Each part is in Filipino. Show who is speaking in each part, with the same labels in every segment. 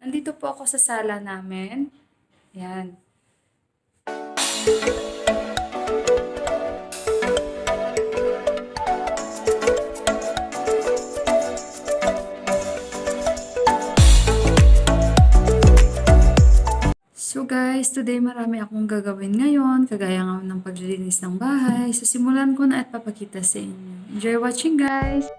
Speaker 1: Nandito po ako sa sala namin. Yan. So guys, today marami akong gagawin ngayon, kagaya nga ng paglilinis ng bahay. So simulan ko na at papakita sa inyo. Enjoy watching guys!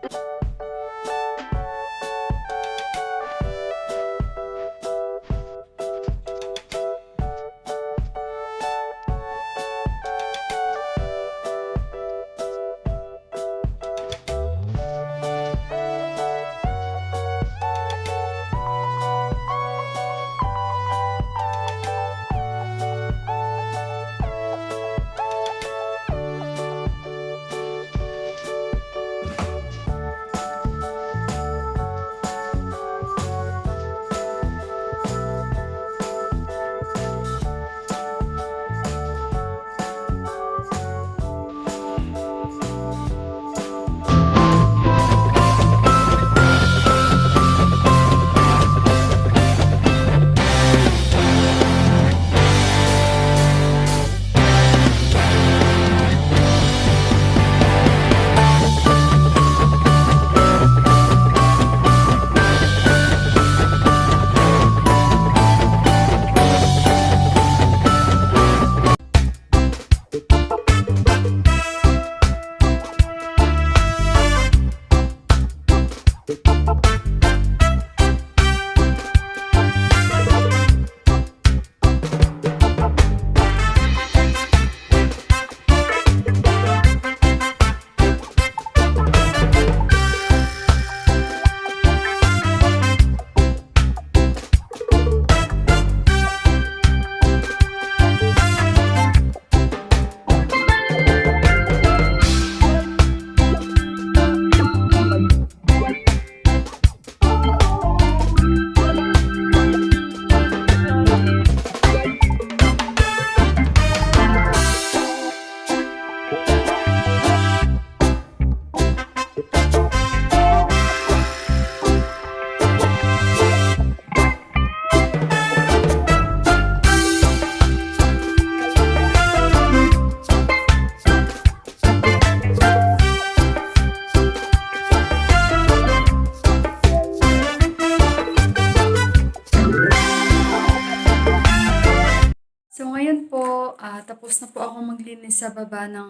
Speaker 1: So ngayon po, tapos na po ako maglinis sa baba ng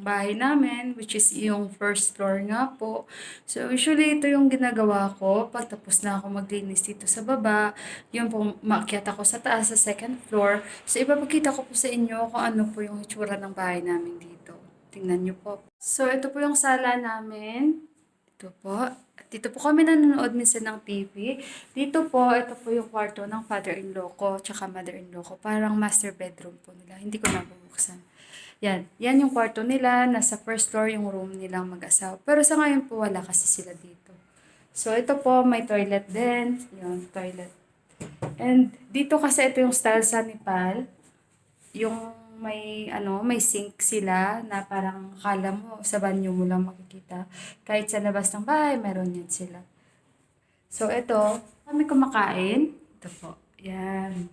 Speaker 1: bahay namin, which is yung first floor nga po. So usually ito yung ginagawa ko pag tapos na ako maglinis dito sa baba. Yun po, maakyat ako sa taas, sa second floor. So ipapakita ko po sa inyo kung ano po yung itsura ng bahay namin dito. Tingnan nyo po. So ito po yung sala namin. Ito po. Dito po kami nanonood minsan ng TV. Dito po, ito po yung kwarto ng father-in-law ko, tsaka mother-in-law ko. Parang master bedroom po nila. Hindi ko nabubuksan. Yan. Yan yung kwarto nila. Nasa first floor yung room nilang mag-asawa. Pero sa ngayon po, wala kasi sila dito. So, ito po, may toilet din. Yun, toilet. And dito kasi ito yung style sa Nepal. Yung may sink sila na parang akala mo sa banyo mo lang makikita. Kahit sa labas ng bahay, meron yan sila. So, ito, kami kumakain. Ito po. Yan.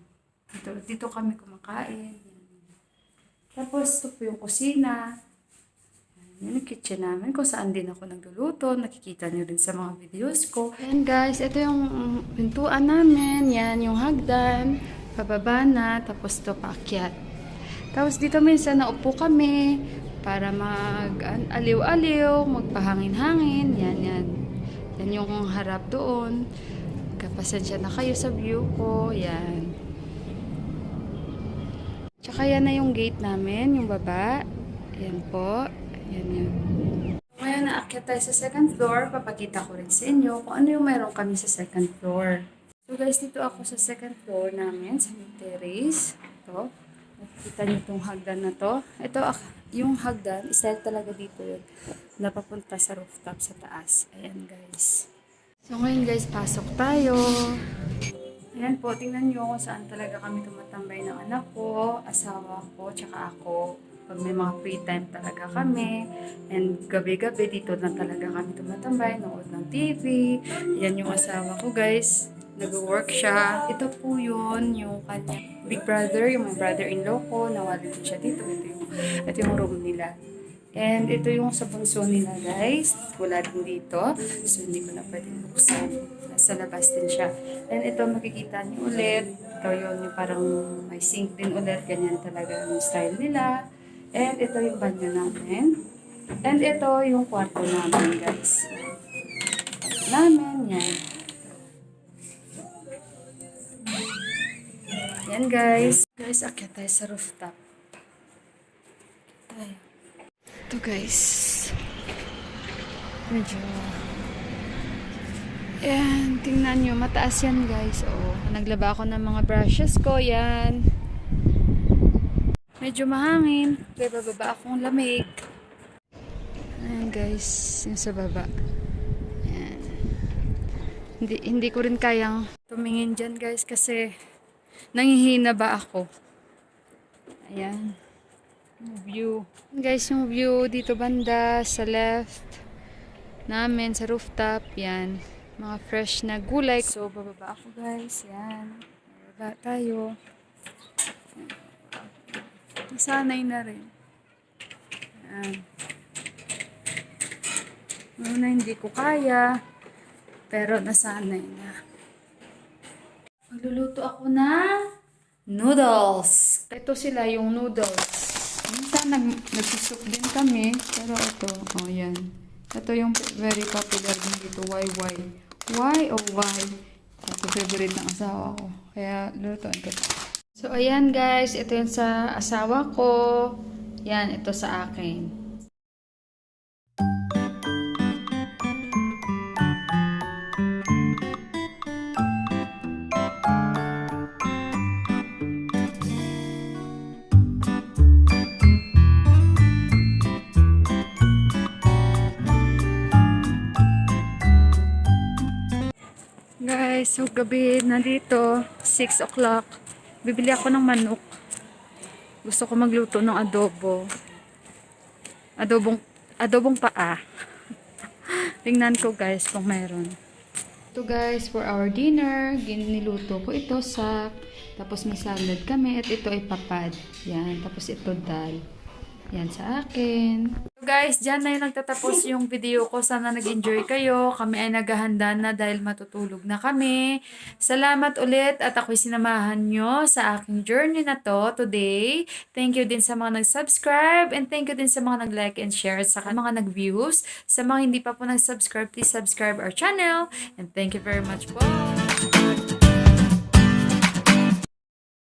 Speaker 1: Dito kami kumakain. Yan. Tapos, ito po yung kusina. Yan yung kitchen namin kung saan din ako nagluluto. Nakikita nyo din sa mga videos ko. And guys, ito yung pintuan namin. Yan yung hagdan. Pababa na. Tapos ito paakyat. Tapos dito minsan naupo kami para mag-aliw-aliw, magpahangin-hangin. Yan, yan. Yan yung harap doon. Kapasensya na kayo sa view ko. Yan. Tsaka yan na yung gate namin, yung baba. Yan po. Yan yun. Ngayon naakyat tayo sa second floor. Papakita ko rin sa inyo kung ano yung meron kami sa second floor. So guys, dito ako sa second floor namin, sa terrace. Ito. Nakikita niyo itong hagdan na to. Ito, yung hagdan, style talaga dito yun. Napapunta sa rooftop sa taas. Ayan guys. So ngayon guys, pasok tayo. Ayan po, tingnan nyo kung saan talaga kami tumatambay ng anak ko, asawa ko, tsaka ako. Pag may mga free time talaga kami. And gabi-gabi dito na talaga kami tumatambay, nood ng TV. Yan yung asawa ko guys. nag-work siya. Ito po yun, yung kanya big brother, yung my brother-in-law ko, nawala din siya dito. Ito yung room nila. And ito yung sa bunso nila, guys. Wala din dito. So, hindi ko na pwedeng buksan. Nasa labas din siya. And ito, makikita niyo ulit. Ito yun, yung parang may sink din ulit. Ganyan talaga yung style nila. And ito yung banyo namin. And ito yung kwarto namin, guys. Kwarto namin, yan. Yan, guys. Guys, akyat tayo sa rooftop. Tayo. Ito, guys. Medyo... Yan, tingnan nyo. Mataas yan, guys. Oo. Naglaba ako ng mga brushes ko. Yan. Medyo mahangin. Kaya bababa akong lamig. Ayan, guys. Yung sa baba. Ayan. Hindi ko rin kayang tumingin dyan, guys. Kasi nangihina ba ako. Ayan. Yung view. Guys, yung view dito banda sa left namin sa rooftop. Yan. Mga fresh na gulay. So, bababa ako, guys. Yan. Bababa tayo. Nasanay na rin. Yan. Muna hindi ko kaya. Pero nasanay na. Magluluto ako ng noodles. Ito sila yung noodles. Minsan nagsusuk din kami. Pero ito, oh yan. Ito yung very popular din dito. Why? Why oh why? Ito favorite ng asawa ko. Kaya lutuan ko. So ayan guys. Ito yung sa asawa ko. Yan, ito sa akin. Guys, so gabi na dito, 6 o'clock. Bibili ako ng manok. Gusto ko magluto ng adobo. Adobong paa. Tingnan ko guys kung meron. Ito guys, for our dinner, niluto ko ito sa, tapos may salad kami, at ito ay papad. Yan, tapos ito dal. Yan sa akin. So guys, dyan na yung nagtatapos yung video ko. Sana nag-enjoy kayo. Kami ay naghahanda na dahil matutulog na kami. Salamat ulit at ako'y sinamahan nyo sa aking journey na to today. Thank you din sa mga nag-subscribe and thank you din sa mga nag-like and share at sa mga nag-views. Sa mga hindi pa po nag-subscribe, please subscribe our channel and thank you very much po.